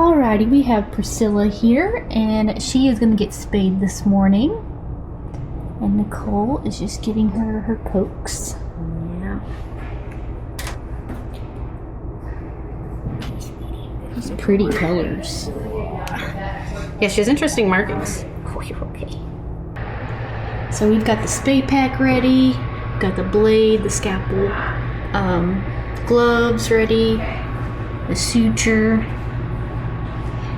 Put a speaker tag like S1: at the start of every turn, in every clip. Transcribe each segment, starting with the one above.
S1: Alrighty, we have Priscilla here, and she is going to get spayed this morning. And Nicole is just giving her pokes.
S2: Yeah.
S1: These pretty colors.
S2: Yeah, she has interesting markings.
S1: Okay. So we've got the spay pack ready, got the blade, the scalpel, gloves ready, the suture,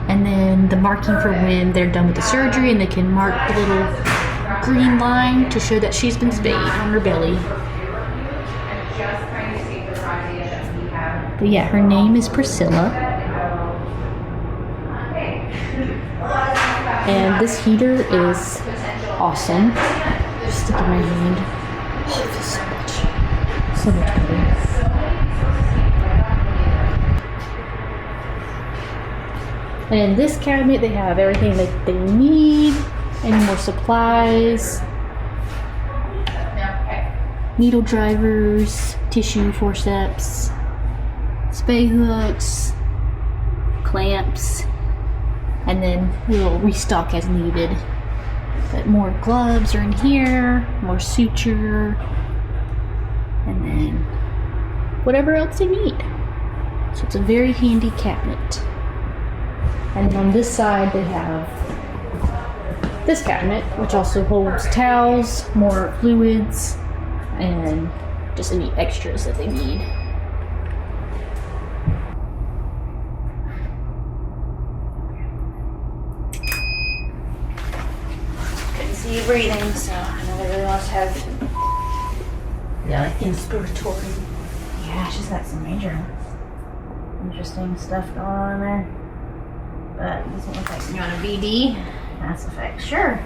S1: and then the marking for when they're done with the surgery and they can mark the little green line to show that she's been spayed on her belly. But yeah, her name is Priscilla. And this heater is awesome. Just stick in my hand. Oh, it feels so much better. And in this cabinet, they have everything that they need. Any more supplies, needle drivers, tissue forceps, spay hooks, clamps, and then we'll restock as needed. But more gloves are in here, more suture, and then whatever else they need. So it's a very handy cabinet. And on this side they have this cabinet, which also holds towels, more fluids, and just any extras that they need.
S2: Couldn't see you breathing, so I know everybody wants to have like inspiratory. Yeah, she's got some major interesting stuff going on in there. But it doesn't look like you want a VD. Mass Effect, sure.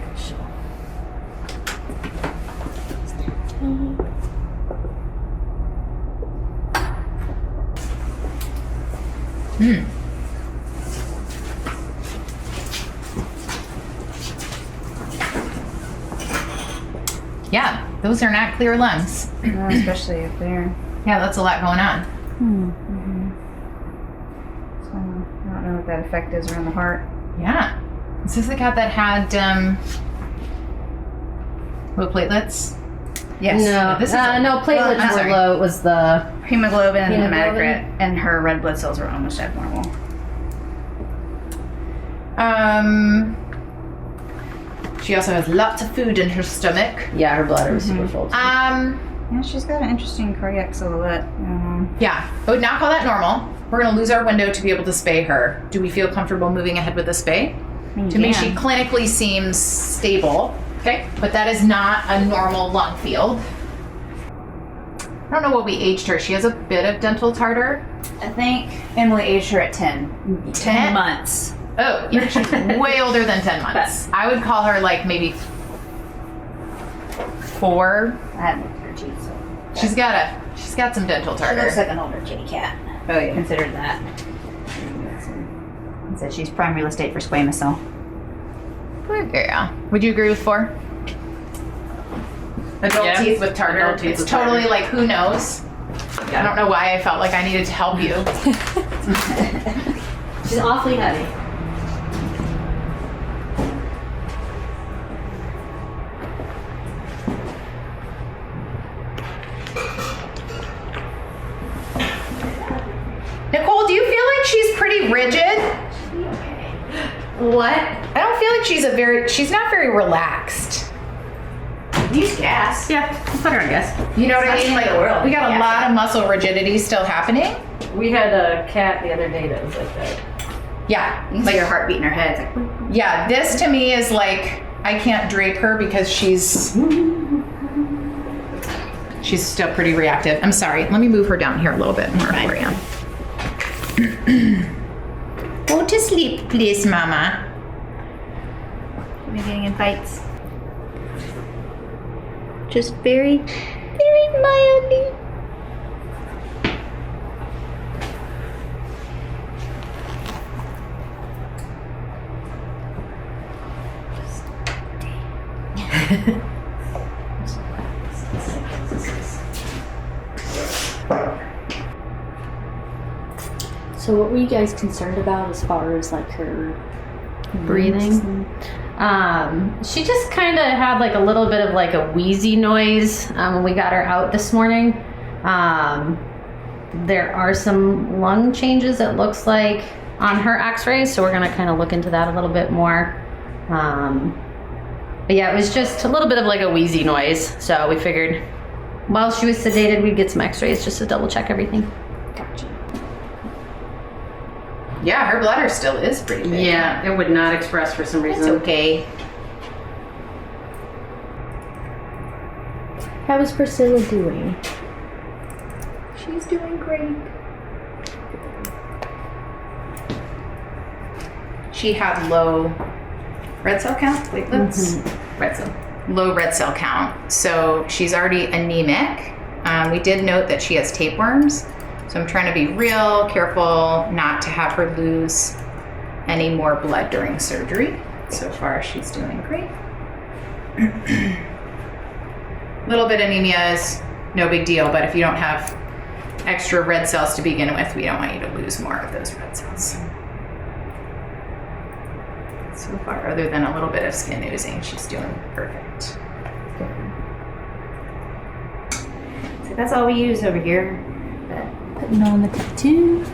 S3: Yeah, those are not clear lungs.
S2: No, especially if they're.
S3: Yeah, that's a lot going on.
S2: So I don't know what that effect is around the heart.
S3: Yeah. Is this the cat that had low platelets?
S2: Yes.
S1: No,
S3: this is
S1: no, platelets
S3: I'm
S1: were
S3: sorry.
S1: low. It was the
S2: Hemoglobin and
S1: Hemoglobin?
S2: hematocrit, and her red blood cells were almost abnormal.
S3: She also has lots of food in her stomach.
S1: yeah, her bladder was super full.
S2: Yeah, she's got an interesting cardiac silhouette.
S3: Yeah, I would not call that normal. We're gonna lose our window to be able to spay her. Do we feel comfortable moving ahead with the spay? To me, she clinically seems stable. Okay, but that is not a normal lung field. I don't know what we aged her. She has a bit of dental tartar.
S2: I think Emily aged her at 10.
S3: 10
S2: months.
S3: Oh, yeah, she's way older than 10 months. I would call her like maybe 4.
S2: I haven't looked at her teeth, so.
S3: She's got some dental
S2: She
S3: tartar.
S2: looks like an older kitty cat.
S3: Oh yeah.
S2: Considered that. It said she's prime real estate for squamous cell.
S3: Yeah. Would you agree with 4? Adult teeth with tartar.
S2: Adult teeth
S3: It's
S2: with
S3: totally
S2: tartar.
S3: like, who knows? I don't know why I felt like I needed to help you.
S1: She's awfully heavy.
S3: Nicole, do you feel like she's pretty rigid?
S1: What?
S3: I don't feel like she's not very relaxed.
S2: Use gas.
S1: Yeah, I'll put her on gas.
S3: You know what I mean? Like,
S2: the world.
S3: we got a lot of muscle rigidity still happening.
S1: We had a cat the other day that was like that.
S3: Yeah.
S2: You can see her heart beating her head. It's like,
S3: Yeah, this to me is like, I can't drape her because she's still pretty reactive. I'm sorry. Let me move her down here a little bit more for you. Go to sleep, please, Mama.
S2: are we getting in fights?
S1: Just very, very mildly. So what were you guys concerned about as far as like her
S4: Breathing? She just kind of had like a little bit of like a wheezy noise when we got her out this morning. There are some lung changes, it looks like, on her x-rays, so we're going to kind of look into that a little bit more. But yeah, it was just a little bit of like a wheezy noise, so we figured while she was sedated we'd get some x-rays just to double check everything.
S1: Gotcha.
S3: Yeah, her bladder still is pretty big.
S4: Yeah, it would not express for some reason.
S3: It's okay.
S1: How is Priscilla doing?
S3: She's doing great. She had low red cell count, platelets. Low red cell count. So she's already anemic. We did note that she has tapeworms. So I'm trying to be real careful not to have her lose any more blood during surgery. So far, she's doing great. Little bit anemia is no big deal, but if you don't have extra red cells to begin with, we don't want you to lose more of those red cells. So far, other than a little bit of skin oozing, she's doing perfect.
S2: So that's all we use over here.
S1: Putting on the tattoo.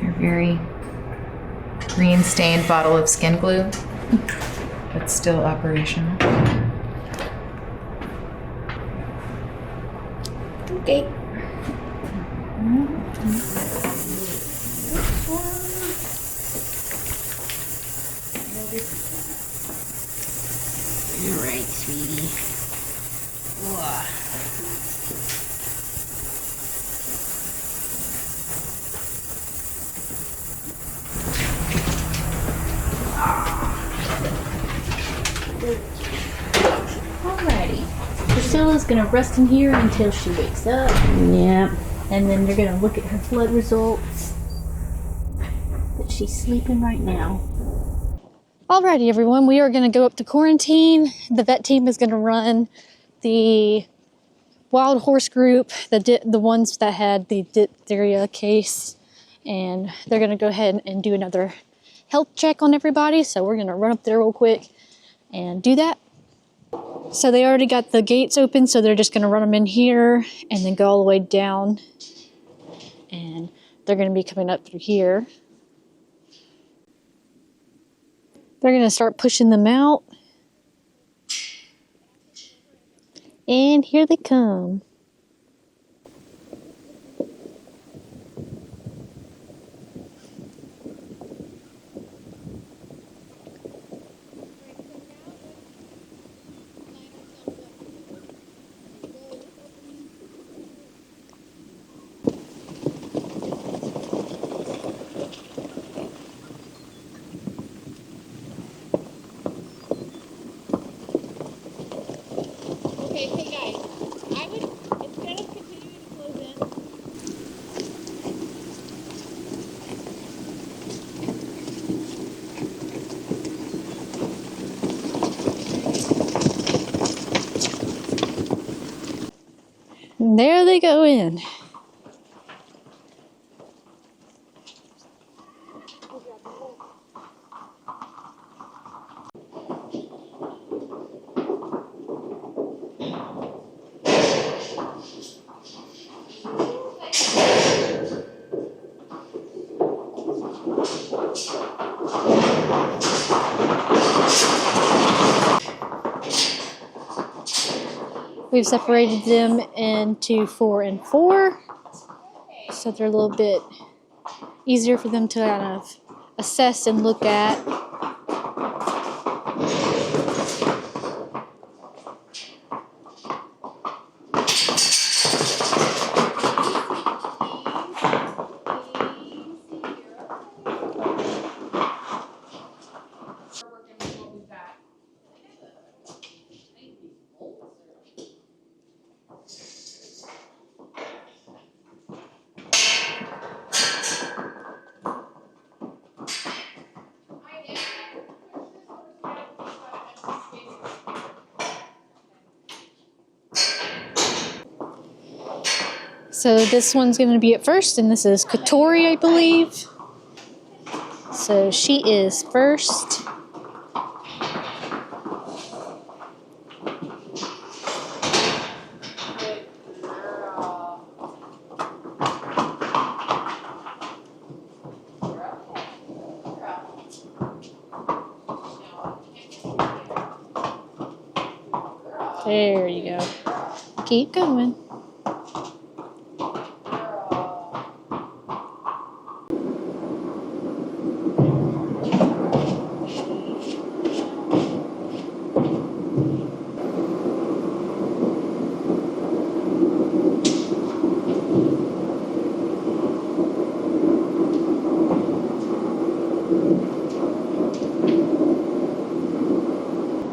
S3: They're very green stained bottle of skin glue, but still operational.
S2: Okay.
S4: All right, sweetie.
S1: Alrighty. Priscilla's gonna rest in here until she wakes up,
S4: Yep.
S1: and then they're gonna look at her blood results. But she's sleeping right now. Alrighty, everyone. We are gonna go up to quarantine. The vet team is gonna run the wild horse group, the ones that had the diphtheria case, and they're gonna go ahead and do another health check on everybody. So we're gonna run up there real quick and do that. So they already got the gates open, so they're just gonna run them in here and then go all the way down, and they're gonna be coming up through here. They're gonna start pushing them out. And here they come.
S5: Okay, hey guys, I would, instead of continuing to close in,
S1: And there they go in. We've separated them into 4 and 4, so they're a little bit easier for them to kind of assess and look at. So this one's going to be at first, and this is Katori, I believe. So she is first. There you go. Keep going.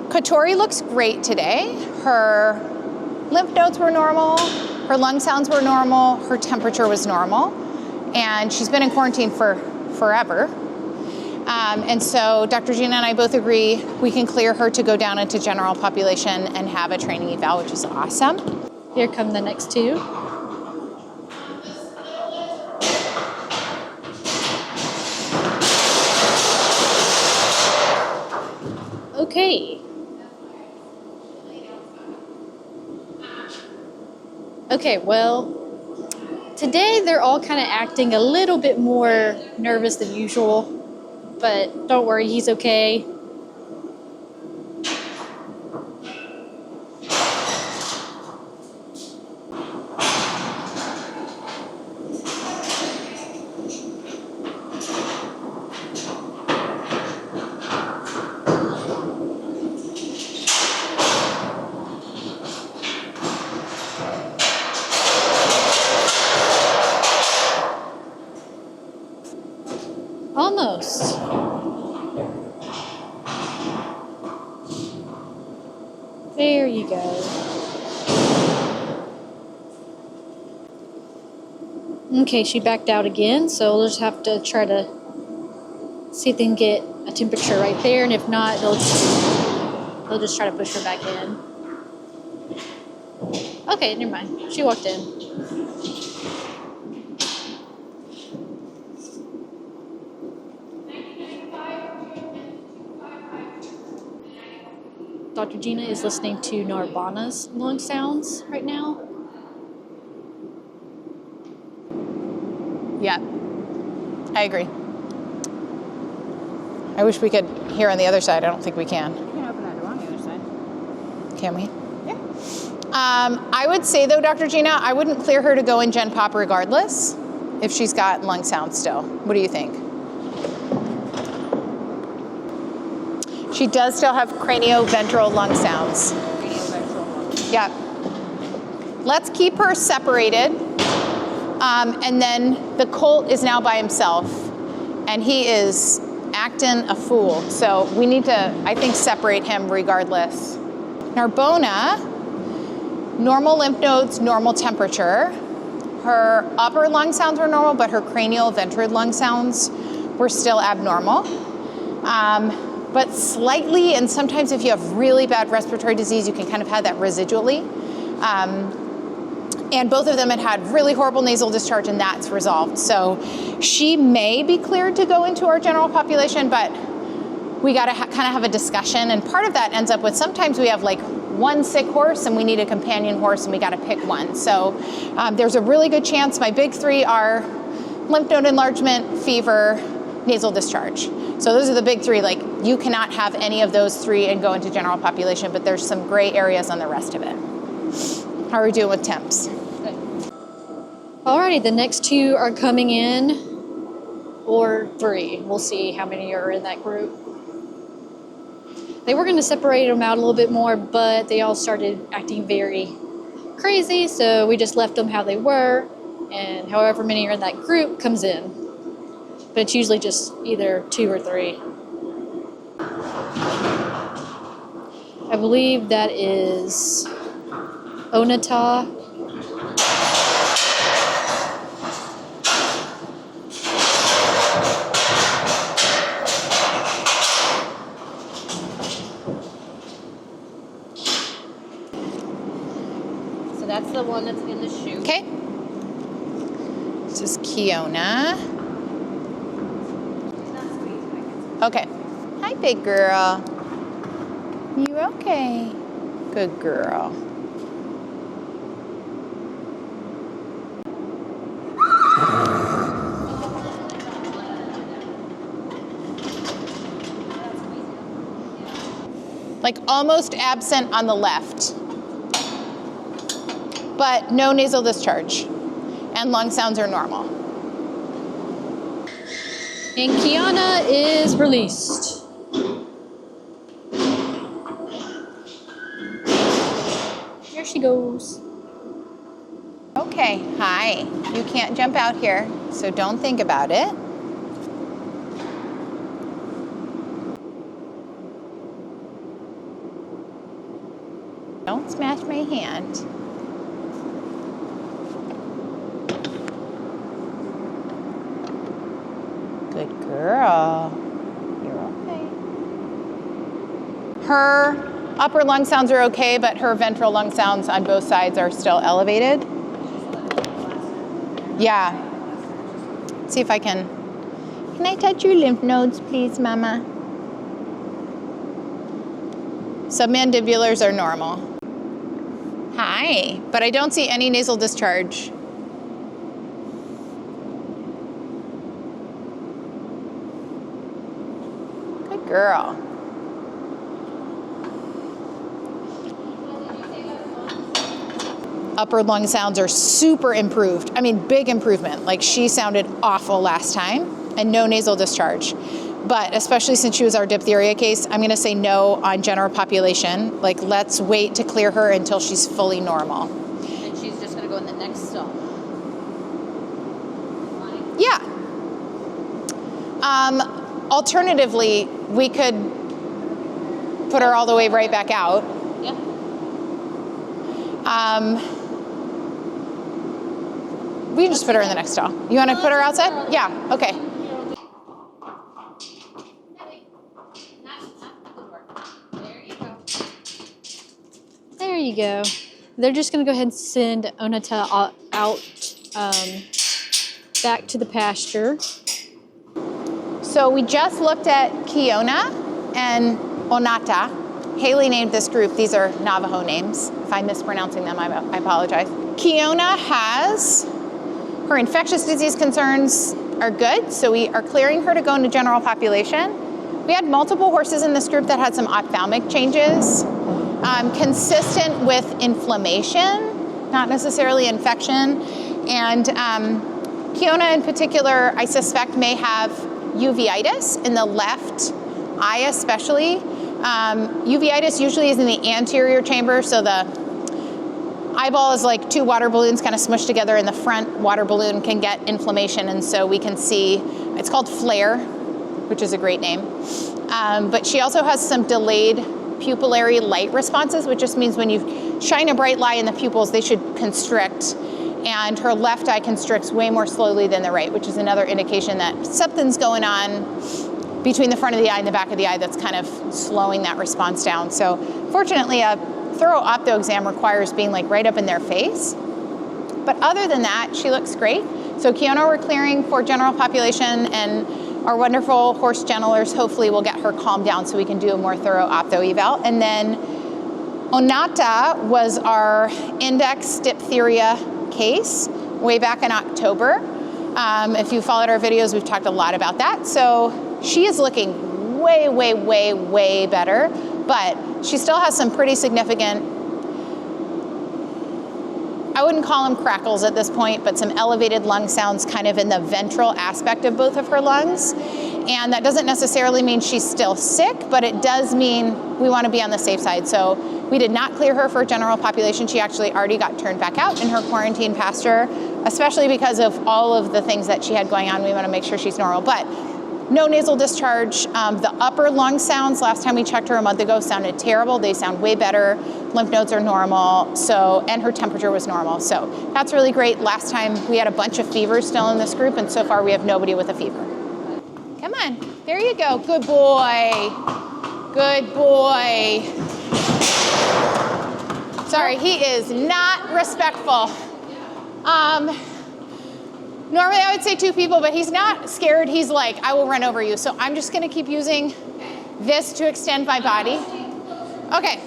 S3: Katori looks great today. Her lymph nodes were normal, her lung sounds were normal, her temperature was normal, and she's been in quarantine for forever. And so Dr. Gina and I both agree we can clear her to go down into general population and have a training eval, which is awesome.
S1: Here come the next two. Okay. Okay, well, today they're all kind of acting a little bit more nervous than usual, but don't worry, he's okay. Almost. There you go. Okay, she backed out again, so we'll just have to try to see if they can get a temperature right there, and if not, they'll just try to push her back in. Okay, never mind. She walked in. Dr. Gina is listening to Narbonna's lung sounds right now.
S3: Yeah, I agree. I wish we could hear on the other side. I don't think we can.
S2: You can open that door on the other side.
S3: Can we?
S2: Yeah.
S3: I would say, though, Dr. Gina, I wouldn't clear her to go in Gen Pop regardless if she's got lung sound still. What do you think? She does still have cranioventral lung sounds. Yeah. Let's keep her separated. And then the colt is now by himself, and he is acting a fool. So we need to, I think, separate him regardless. Narbonna, normal lymph nodes, normal temperature. Her upper lung sounds were normal, but her cranial ventral lung sounds were still abnormal. But slightly, and sometimes if you have really bad respiratory disease, you can kind of have that residually. And both of them had really horrible nasal discharge, and that's resolved. So she may be cleared to go into our general population, but we got to kind of have a discussion. And part of that ends up with sometimes we have like one sick horse and we need a companion horse and we got to pick one. So there's a really good chance my big three are lymph node enlargement, fever, nasal discharge. So those are the big three. Like, you cannot have any of those three and go into general population, but there's some gray areas on the rest of it. How are we doing with temps?
S1: Alrighty, the next two are coming in, or three. We'll see how many are in that group. They were going to separate them out a little bit more, but they all started acting very crazy, so we just left them how they were, and however many are in that group comes in. But it's usually just either 2 or 3. I believe that is Onata.
S4: So that's the one that's in the chute.
S3: Okay. This is Kiona. Okay. Hi, big girl. You okay? Good girl. Like almost absent on the left, but no nasal discharge, and lung sounds are normal.
S1: And Kiana is released. Here she goes.
S3: Okay, hi. You can't jump out here, so don't think about it. Don't smash my hand. Good girl. You're okay. Her upper lung sounds are okay, but her ventral lung sounds on both sides are still elevated. Yeah. See if I can. Can I touch your lymph nodes, please, Mama? Submandibulars are normal. Hi, but I don't see any nasal discharge. Good girl. Upper lung sounds are super improved. I mean, big improvement. Like she sounded awful last time and no nasal discharge. But especially since she was our diphtheria case, I'm gonna say no on general population. Like let's wait to clear her until she's fully normal.
S1: And she's just gonna go in the next stall.
S3: Yeah. Alternatively, we could put her all the way right back out.
S1: Yeah.
S3: We can just put her in the next stall. You wanna put her outside? Yeah, okay.
S1: There you go. They're just going to go ahead and send Onata out back to the pasture.
S3: So we just looked at Kiona and Onata. Haleigh named this group. These are Navajo names. If I'm mispronouncing them, I apologize. Kiona has, her infectious disease concerns are good, so we are clearing her to go into general population. We had multiple horses in this group that had some ophthalmic changes. Consistent with inflammation, not necessarily infection. And Kiona in particular, I suspect may have uveitis in the left eye especially. Uveitis usually is in the anterior chamber, so the eyeball is like two water balloons kind of smushed together, and the front water balloon can get inflammation, and so we can see, it's called flare, which is a great name. But she also has some delayed pupillary light responses, which just means when you shine a bright light in the pupils, they should constrict. And her left eye constricts way more slowly than the right, which is another indication that something's going on between the front of the eye and the back of the eye that's kind of slowing that response down. So fortunately, a thorough opto exam requires being like right up in their face. But other than that, she looks great. So Kiona we're clearing for general population, and our wonderful horse gentlers hopefully will get her calmed down so we can do a more thorough opto eval. And then Onata was our index diphtheria case way back in October. If you followed our videos, we've talked a lot about that. So she is looking way, way, way, way better, but she still has some pretty significant, I wouldn't call them crackles at this point, but some elevated lung sounds kind of in the ventral aspect of both of her lungs. And that doesn't necessarily mean she's still sick, but it does mean we want to be on the safe side. So we did not clear her for general population. She actually already got turned back out in her quarantine pasture, especially because of all of the things that she had going on. We want to make sure she's normal. But no nasal discharge. The upper lung sounds, last time we checked her a month ago, sounded terrible. They sound way better. Lymph nodes are normal, and her temperature was normal. So that's really great. Last time we had a bunch of fevers still in this group, and so far we have nobody with a fever. Come on, there you go. Good boy. Good boy. Sorry, he is not respectful. Normally I would say 2 people, but he's not scared. He's like, I will run over you. So I'm just gonna keep using this to extend my body. Okay.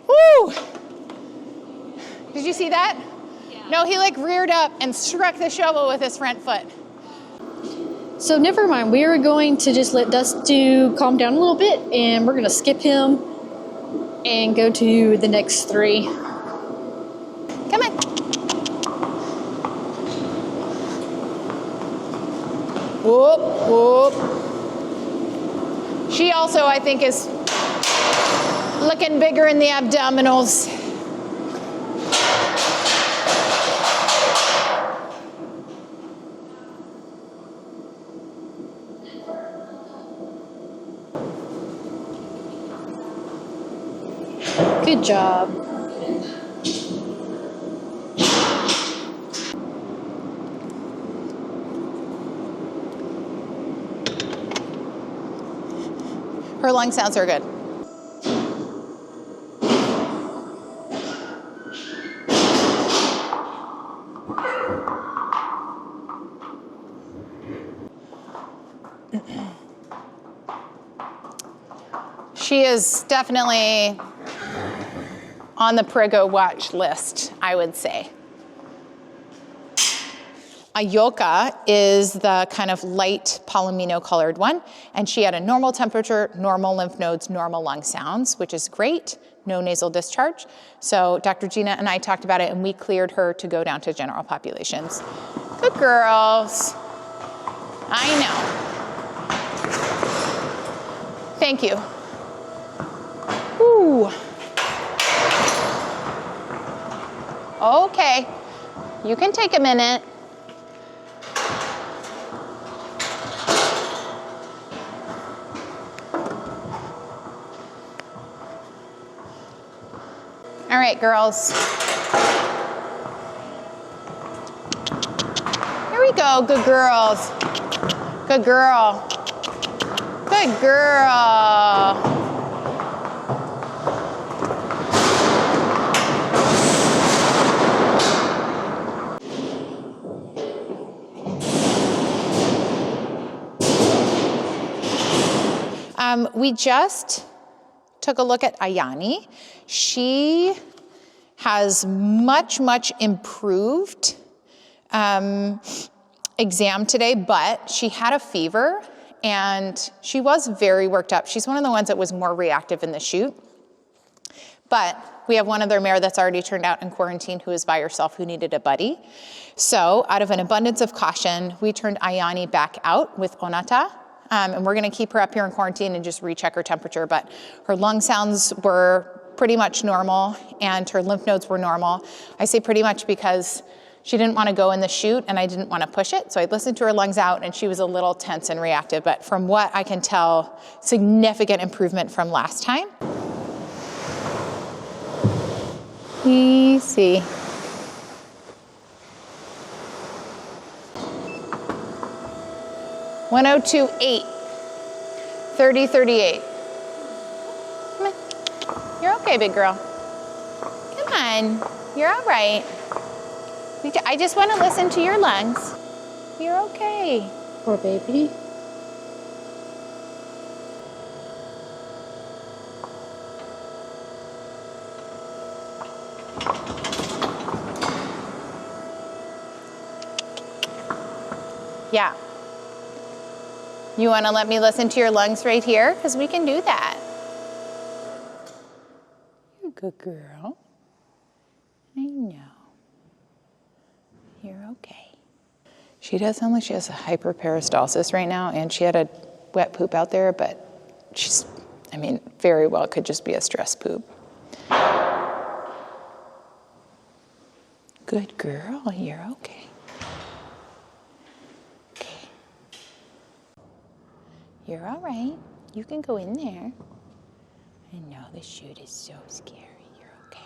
S3: Woo! Did you see that? Yeah. No, he like reared up and struck the shovel with his front foot.
S6: So never mind, we are going to just let Dusty calm down a little bit, and we're gonna skip him and go to the next 3.
S3: Come on. Whoop, whoop. She also, I think, is looking bigger in the abdominals.
S6: Good job.
S3: Her lung sounds are good. She is definitely on the Prego watch list, I would say. Ayoka is the kind of light palomino colored one, and she had a normal temperature, normal lymph nodes, normal lung sounds, which is great, no nasal discharge. So Dr. Gina and I talked about it, and we cleared her to go down to general populations. Good girls. I know. Thank you. Ooh. Okay, you can take a minute. All right, girls. Here we go, good girls. Good girl. Good girl. We just took a look at Ayani. She has much improved exam today, but she had a fever and she was very worked up. She's one of the ones that was more reactive in the chute. But we have one other mare that's already turned out in quarantine who is by herself who needed a buddy. So out of an abundance of caution, we turned Ayani back out with Onata. And we're gonna keep her up here in quarantine and just recheck her temperature, but her lung sounds were pretty much normal and her lymph nodes were normal. I say pretty much because she didn't wanna go in the chute and I didn't wanna push it, so I listened to her lungs out and she was a little tense and reactive, but from what I can tell, significant improvement from last time. Easy. $102.8, 30.38. Come on. You're okay, big girl. Come on. You're all right. I just want to listen to your lungs. You're okay.
S6: Poor baby.
S3: Yeah. You want to let me listen to your lungs right here? Because we can do that. You're a good girl. I know. You're okay. She does sound like she has a hyperperistalsis right now, and she had a wet poop out there, but she's, I mean, very well could just be a stress poop. Good girl. You're okay. You're all right. You can go in there. I know the chute is so scary. You're okay.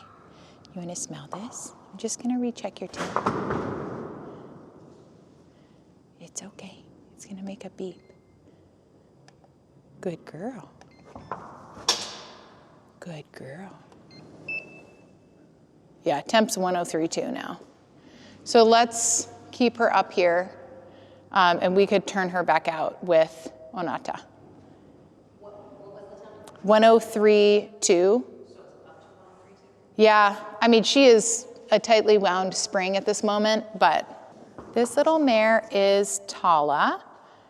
S3: You want to smell this? I'm just going to recheck your teeth. It's okay. It's going to make a beep. Good girl. Good girl. Yeah, temp's 103.2 now. So let's keep her up here, and we could turn her back out with Onata. What was the temperature? 103.2. Yeah, I mean, she is a tightly wound spring at this moment, but this little mare is Tala.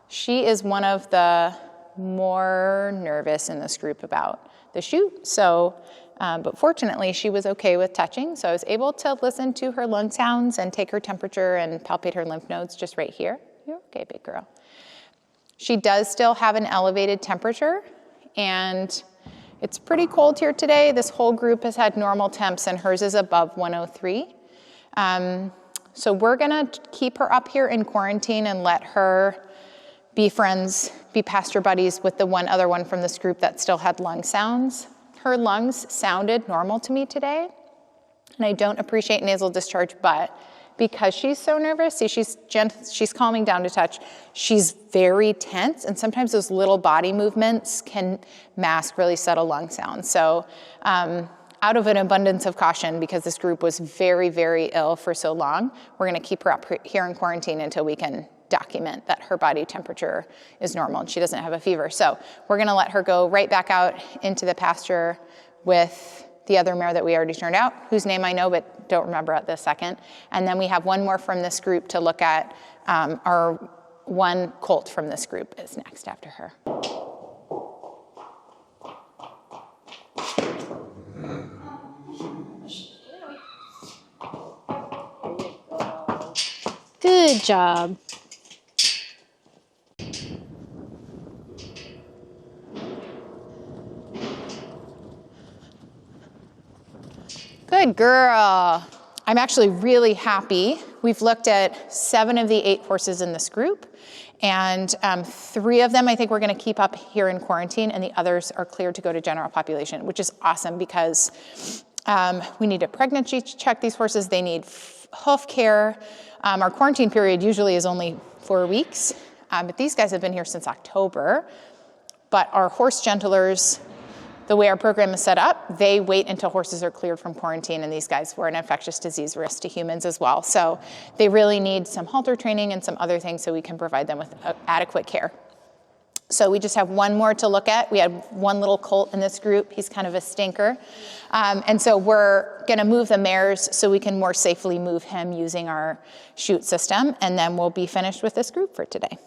S3: She is one of the more nervous in this group about the chute. So, but fortunately she was okay with touching. So I was able to listen to her lung sounds and take her temperature and palpate her lymph nodes just right here. You're okay, big girl. She does still have an elevated temperature, and it's pretty cold here today. This whole group has had normal temps, and hers is above 103. So we're gonna keep her up here in quarantine and let her be friends, be pasture buddies with the one other one from this group that still had lung sounds. Her lungs sounded normal to me today, and I don't appreciate nasal discharge, but because she's so nervous, see, she's calming down to touch. She's very tense, and sometimes those little body movements can mask really subtle lung sounds. So out of an abundance of caution, because this group was very, very ill for so long, we're gonna keep her up here in quarantine until we can document that her body temperature is normal and she doesn't have a fever. So we're gonna let her go right back out into the pasture with the other mare that we already turned out, whose name I know but don't remember at this second. And then we have one more from this group to look at. Our one colt from this group is next after her.
S6: Good job.
S3: Good girl. I'm actually really happy. We've looked at 7 of the 8 horses in this group, and 3 of them I think we're gonna keep up here in quarantine, and the others are cleared to go to general population, which is awesome because we need a pregnancy check these horses. They need hoof care. Our quarantine period usually is only 4 weeks, but these guys have been here since October. But our horse gentlers, the way our program is set up, they wait until horses are cleared from quarantine, and these guys were an infectious disease risk to humans as well. So they really need some halter training and some other things so we can provide them with adequate care. So we just have one more to look at. We had one little colt in this group. He's kind of a stinker. And so we're gonna move the mares so we can more safely move him using our chute system, and then we'll be finished with this group for today.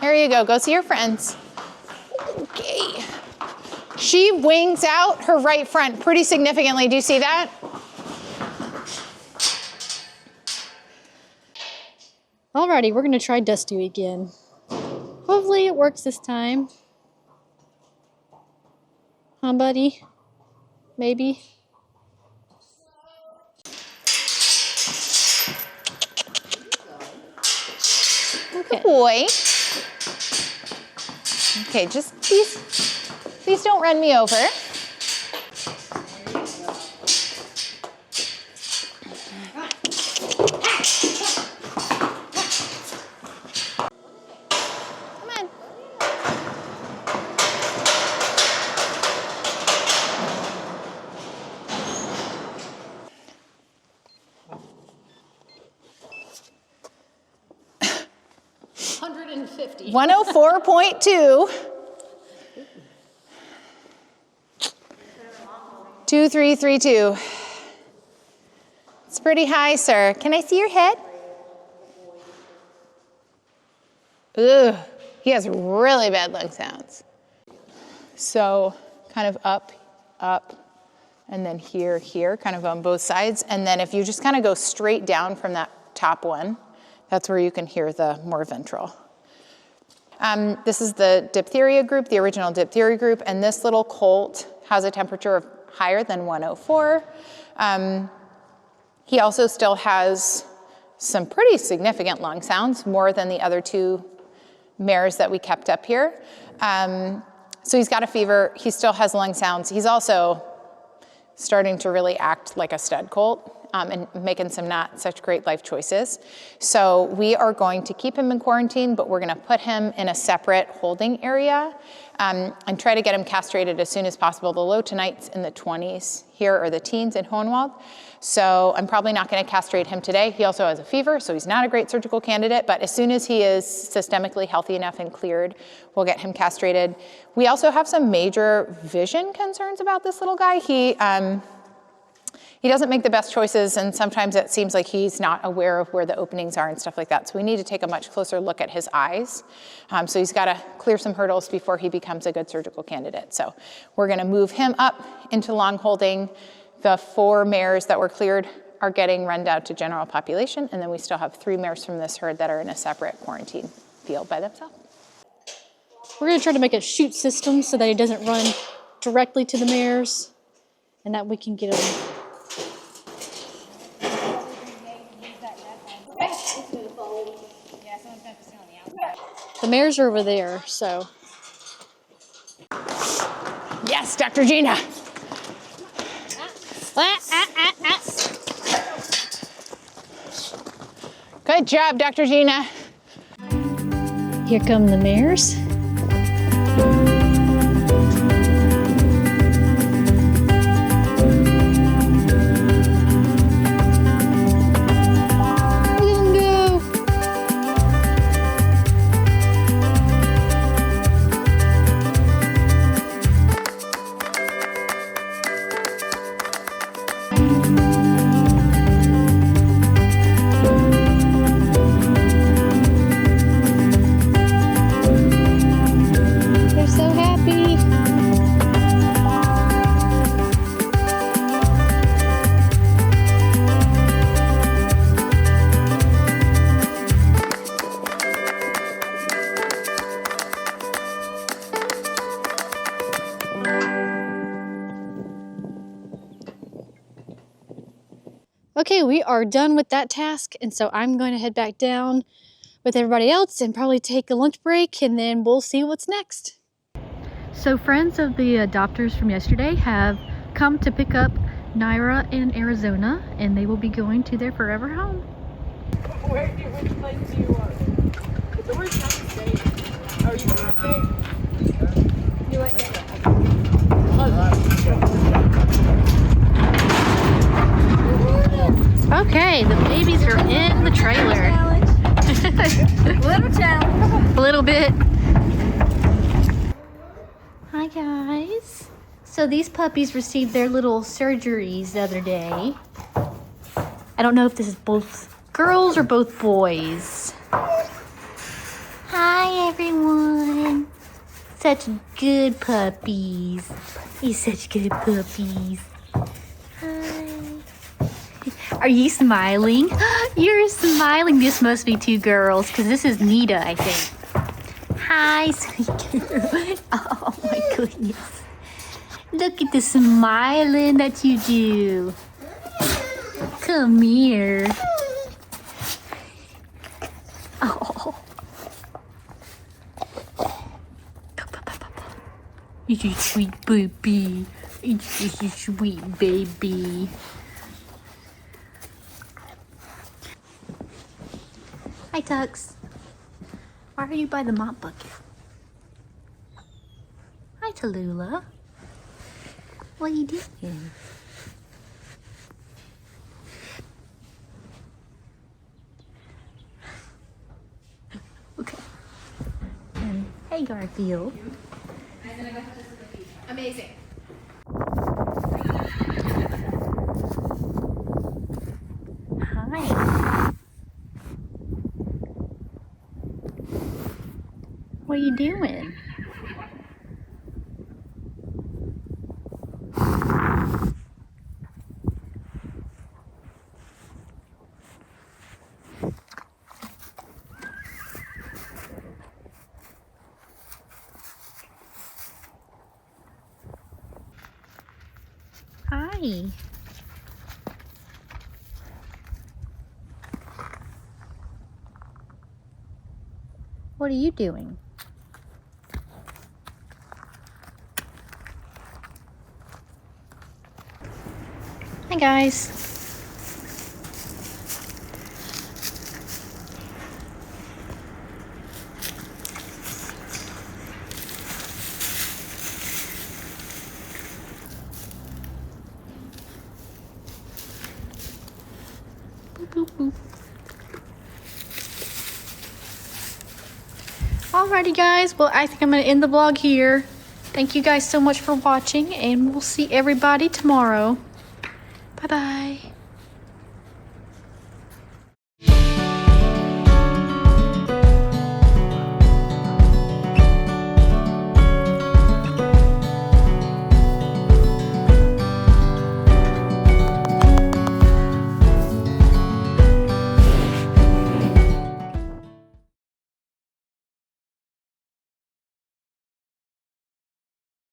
S3: There you go, go see your friends. Okay. She wings out her right front pretty significantly. Do you see that?
S6: Alrighty, we're gonna try Dusty again. Hopefully it works this time. Huh, buddy? Maybe.
S3: Good boy. Okay, just please don't run me over. Come on.
S6: $150.
S3: 104.2. 2332. It's pretty high, sir. Can I see your head? Ugh, he has really bad lung sounds. So kind of up, and then here, kind of on both sides. And then if you just kind of go straight down from that top one, that's where you can hear the more ventral. This is the diphtheria group, the original diphtheria group, and this little colt has a temperature of higher than 104. He also still has some pretty significant lung sounds, more than the other 2 mares that we kept up here. So he's got a fever, he still has lung sounds. He's also starting to really act like a stud colt. and making some not such great life choices. So we are going to keep him in quarantine, but we're going to put him in a separate holding area and try to get him castrated as soon as possible. The low to night's in the 20s here, or the teens in Hohenwald. So I'm probably not going to castrate him today. He also has a fever, so he's not a great surgical candidate, but as soon as he is systemically healthy enough and cleared, we'll get him castrated. We also have some major vision concerns about this little guy. He doesn't make the best choices, and sometimes it seems like he's not aware of where the openings are and stuff like that. So we need to take a much closer look at his eyes. So he's got to clear some hurdles before he becomes a good surgical candidate. So we're going to move him up into long holding. The 4 mares that were cleared are getting run down to general population, and then we still have 3 mares from this herd that are in a separate quarantine field by themselves.
S6: We're going to try to make a chute system so that he doesn't run directly to the mares, and that we can get him. The mares are over there, so.
S3: Yes, Dr. Gina. Good job, Dr. Gina.
S6: Here come the mares. Okay, we are done with that task, and so I'm going to head back down with everybody else and probably take a lunch break, and then we'll see what's next. So friends of the adopters from yesterday have come to pick up Naira in Arizona, and they will be going to their forever home.
S5: Which place do you want? The word's not to stay. Are you going to stay? You want to
S6: Okay, the babies are in the trailer.
S2: Little challenge.
S6: A little bit. Hi guys. So these puppies received their little surgeries the other day. I don't know if this is both girls or both boys. Hi everyone. Such good puppies. You're such good puppies. Hi. Are you smiling? You're smiling. This must be 2 girls, because this is Nita, I think. Hi, sweet girl. Oh my goodness. Look at the smiling that you do. Come here. Oh. You're a sweet baby. You're just a sweet baby. Hi, Tux. Why are you by the mop bucket? Hi, Tallulah. What are you doing? Okay. And hey, Garfield.
S3: Amazing.
S6: Hi. What are you doing? Hi. What are you doing? Hi guys. Boop, boop, boop. Alrighty guys, well I think I'm going to end the vlog here. Thank you guys so much for watching, and we'll see everybody tomorrow. Bye bye.